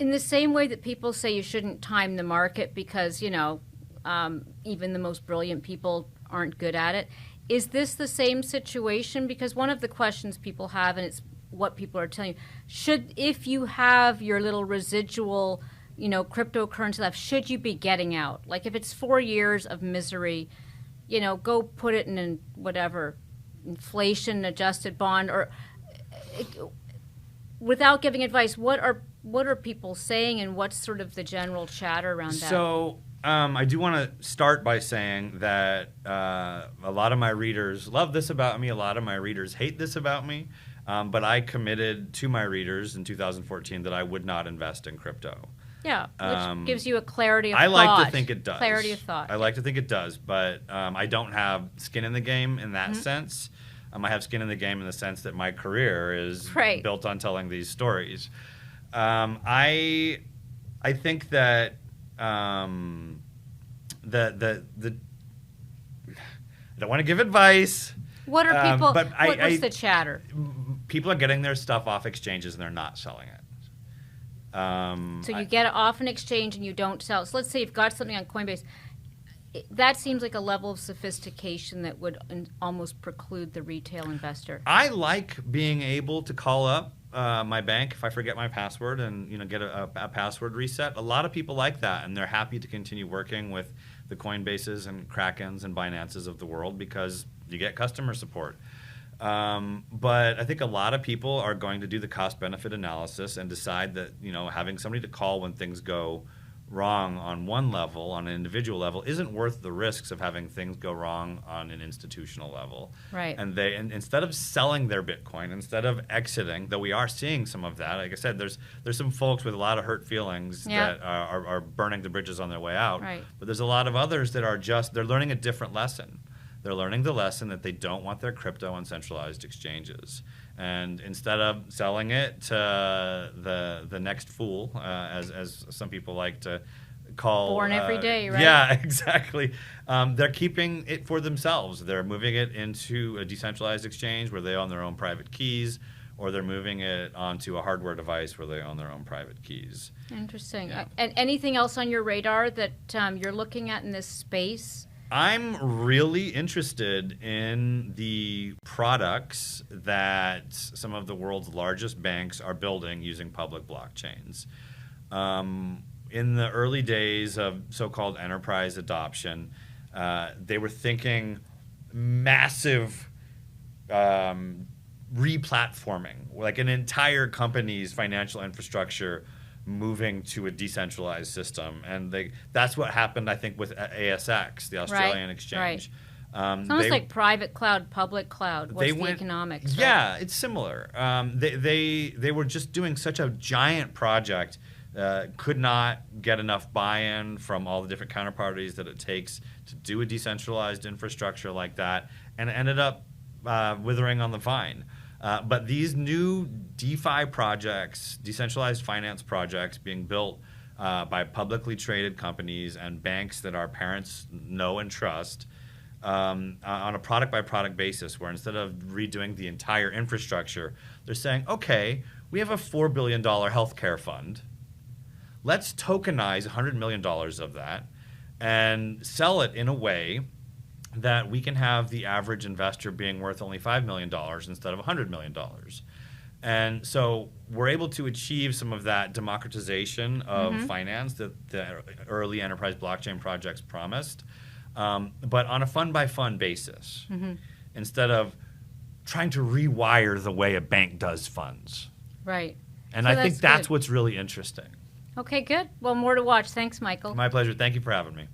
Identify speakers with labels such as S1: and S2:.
S1: In the same way that people say you shouldn't time the market because, even the most brilliant people aren't good at it, is this the same situation? Because one of the questions people have, and it's what people are telling you, if you have your little residual, cryptocurrency left, should you be getting out? Like if it's 4 years of misery, go put it in a whatever, inflation-adjusted bond, or without giving advice, what are people saying, and what's sort of the general chatter around that?
S2: So I do want to start by saying that a lot of my readers love this about me. A lot of my readers hate this about me. But I committed to my readers in 2014 that I would not invest in crypto.
S1: Yeah, which gives you a clarity of thought.
S2: I like to think it does.
S1: Clarity of thought.
S2: I like to think it does, but I don't have skin in the game in that sense. I have skin in the game in the sense that my career is built on telling these stories. I think that I don't want to give advice.
S1: What are people? What's the chatter?
S2: People are getting their stuff off exchanges and they're not selling it.
S1: So you get it off an exchange and you don't sell. So let's say you've got something on Coinbase. That seems like a level of sophistication that would almost preclude the retail investor.
S2: I like being able to call up my bank if I forget my password and get a password reset. A lot of people like that, and they're happy to continue working with the Coinbases and Krakens and Binances of the world because you get customer support. But I think a lot of people are going to do the cost-benefit analysis and decide that having somebody to call when things go wrong on one level, on an individual level, isn't worth the risks of having things go wrong on an institutional level.
S1: Right.
S2: And instead of selling their Bitcoin, instead of exiting, though we are seeing some of that, like I said, there's some folks with a lot of hurt feelings that are burning the bridges on their way out.
S1: Right.
S2: But there's a lot of others that are they're learning a different lesson. They're learning the lesson that they don't want their crypto on centralized exchanges. And instead of selling it to the next fool, as some people like to call...
S1: Born every day, right?
S2: Yeah, exactly. They're keeping it for themselves. They're moving it into a decentralized exchange where they own their own private keys, or they're moving it onto a hardware device where they own their own private keys.
S1: Interesting.
S2: Yeah.
S1: And anything else on your radar that you're looking at in this space?
S2: I'm really interested in the products that some of the world's largest banks are building using public blockchains. In the early days of so-called enterprise adoption, they were thinking massive replatforming, like an entire company's financial infrastructure moving to a decentralized system, and that's what happened, I think, with ASX, the Australian exchange.
S1: Right. It's almost like private cloud, public cloud. What's the economics?
S2: Yeah, right? It's similar. They were just doing such a giant project, could not get enough buy-in from all the different counterparties that it takes to do a decentralized infrastructure like that, and it ended up withering on the vine. But these new DeFi projects, decentralized finance projects being built by publicly traded companies and banks that our parents know and trust on a product-by-product basis, where instead of redoing the entire infrastructure, they're saying, okay, we have a $4 billion healthcare fund. Let's tokenize $100 million of that and sell it in a way that we can have the average investor being worth only $5 million instead of $100 million. And so we're able to achieve some of that democratization of finance that the early enterprise blockchain projects promised, but on a fund-by-fund basis, instead of trying to rewire the way a bank does funds.
S1: Right.
S2: And so I think that's what's really interesting.
S1: Okay, good. Well, more to watch. Thanks, Michael.
S2: My pleasure. Thank you for having me.